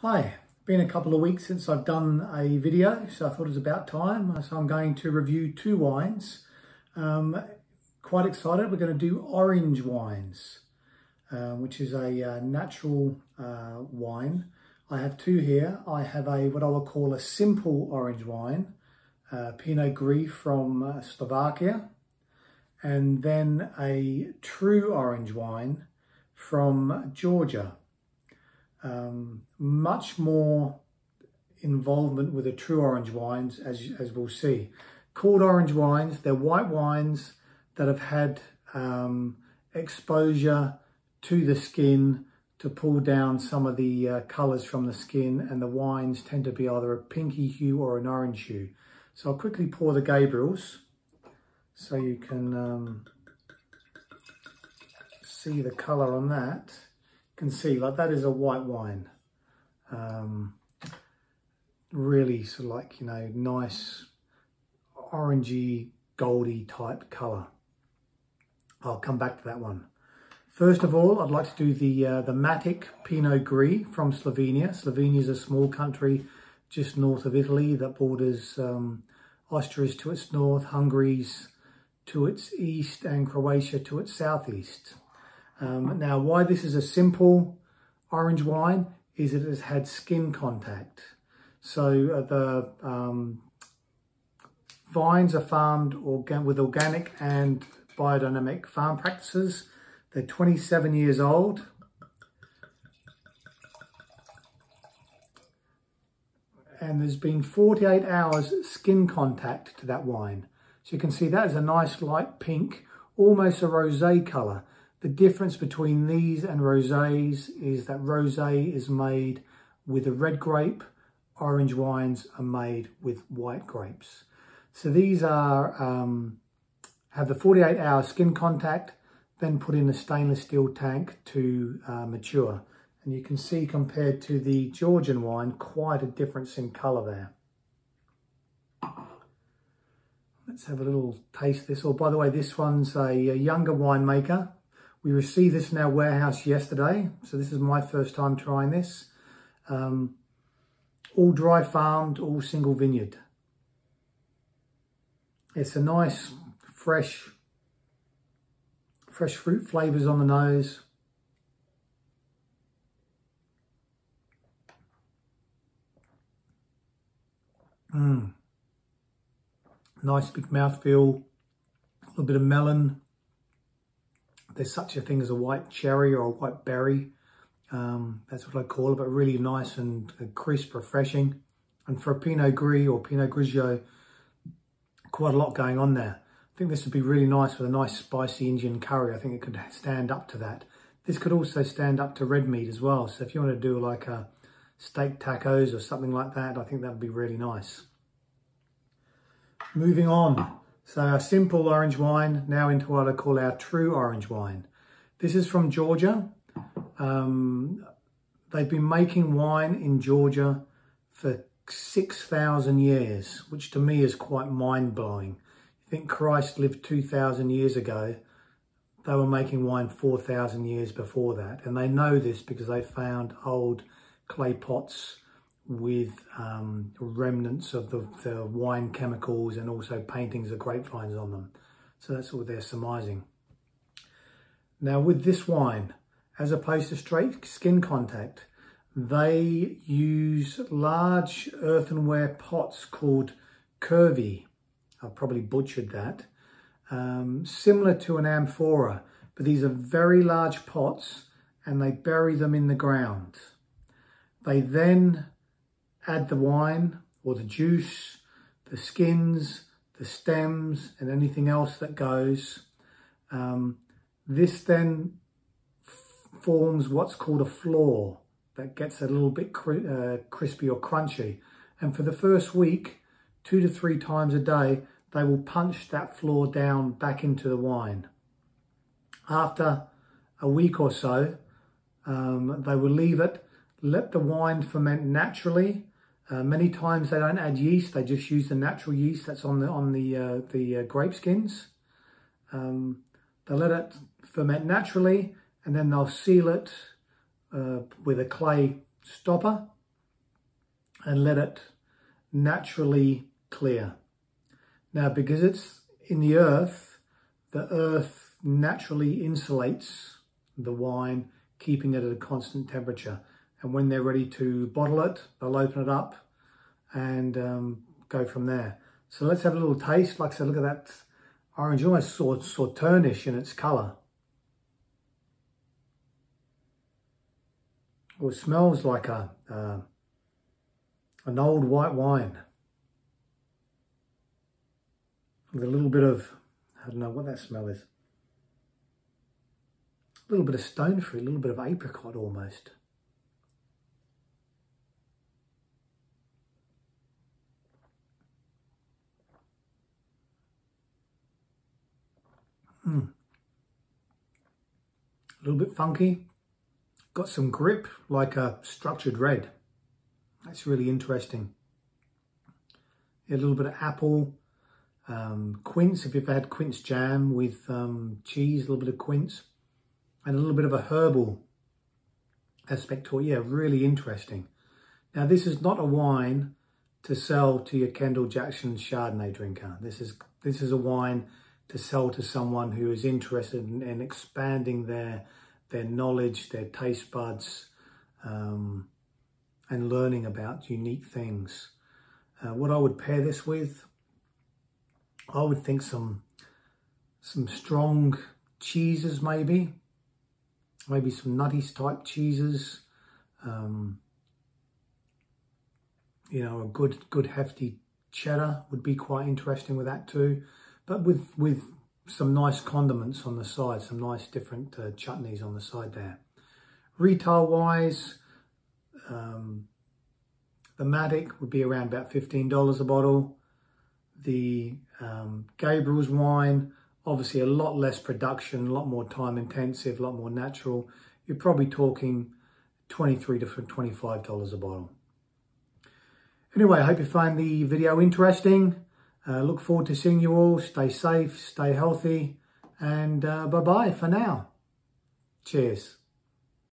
Hi, been a couple of weeks since I've done a video, so I thought it was about time. So I'm going to review two wines. Quite excited, we're going to do orange wines, which is a natural wine. I have two here. I have what I will call a simple orange wine, Pinot Gris from Slovakia, and then a true orange wine from Georgia. Much more involvement with the true orange wines, as we'll see. Called orange wines, they're white wines that have had exposure to the skin to pull down some of the colours from the skin, and the wines tend to be either a pinky hue or an orange hue. So I'll quickly pour the Gabriels so you can see the colour on that. You can see, like, that is a white wine. Really sort of like, you know, nice orangey, goldy type colour. I'll come back to that one. First of all, I'd like to do the Matic Pinot Gris from Slovenia. Slovenia is a small country just north of Italy that borders Austria's to its north, Hungary's to its east, and Croatia to its southeast. Now, why this is a simple orange wine is it has had skin contact. So the vines are farmed with organic and biodynamic farm practices. They're 27 years old. And there's been 48 hours skin contact to that wine. So you can see that is a nice light pink, almost a rosé colour. The difference between these and rosés is that rosé is made with a red grape, orange wines are made with white grapes. So these are have the 48-hour skin contact, then put in a stainless steel tank to mature. And you can see, compared to the Georgian wine, quite a difference in colour there. Let's have a little taste of this. Oh, by the way, this one's a younger winemaker. We received this in our warehouse yesterday, so this is my first time trying this. All dry farmed, all single vineyard. It's a nice, fresh fruit flavours on the nose. Nice big mouthfeel, a little bit of melon. There's such a thing as a white cherry or a white berry. That's what I call it, but really nice and crisp, refreshing. And for a Pinot Gris or Pinot Grigio, quite a lot going on there. I think this would be really nice with a nice spicy Indian curry. I think it could stand up to that. This could also stand up to red meat as well. So if you want to do like a steak tacos or something like that, I think that would be really nice. Moving on. So a simple orange wine, now into what I call our true orange wine. This is from Georgia. They've been making wine in Georgia for 6,000 years, which to me is quite mind-blowing. I think Christ lived 2,000 years ago. They were making wine 4,000 years before that. And they know this because they found old clay pots with remnants of the wine chemicals and also paintings of grapevines on them. So that's what they're surmising. Now with this wine, as opposed to straight skin contact, they use large earthenware pots called curvy. I've probably butchered that. Similar to an amphora, but these are very large pots and they bury them in the ground. They then add the wine or the juice, the skins, the stems, and anything else that goes. This then forms what's called a floor that gets a little bit crispy or crunchy. And for the first week, 2 to 3 times a day, they will punch that floor down back into the wine. After a week or so, they will leave it, let the wine ferment naturally. Many times they don't add yeast; they just use the natural yeast that's on the grape skins. They let it ferment naturally, and then they'll seal it with a clay stopper, and let it naturally clear. Now, because it's in the earth naturally insulates the wine, keeping it at a constant temperature. And when they're ready to bottle it, they'll open it up and go from there. So let's have a little taste. Like I said, look at that orange, almost sauternish in its colour. Well, it smells like an old white wine with a little bit of, I don't know what that smell is. A little bit of stone fruit, a little bit of apricot almost. A little bit funky. Got some grip, like a structured red. That's really interesting. A little bit of apple, quince, if you've had quince jam with cheese, a little bit of quince, and a little bit of a herbal aspect to it. Yeah, really interesting. Now, this is not a wine to sell to your Kendall Jackson Chardonnay drinker. This is a wine to sell to someone who is interested in expanding their knowledge, their taste buds, and learning about unique things. What I would pair this with, I would think some strong cheeses, maybe some nutty type cheeses. You know, a good hefty cheddar would be quite interesting with that too. But with some nice condiments on the side, some nice different chutneys on the side there. Retail wise, the Matic would be around about $15 a bottle. The Gabriel's wine, obviously a lot less production, a lot more time intensive, a lot more natural. You're probably talking $23 to $25 a bottle. Anyway, I hope you find the video interesting. Look forward to seeing you all. Stay safe, stay healthy, and bye-bye for now. Cheers.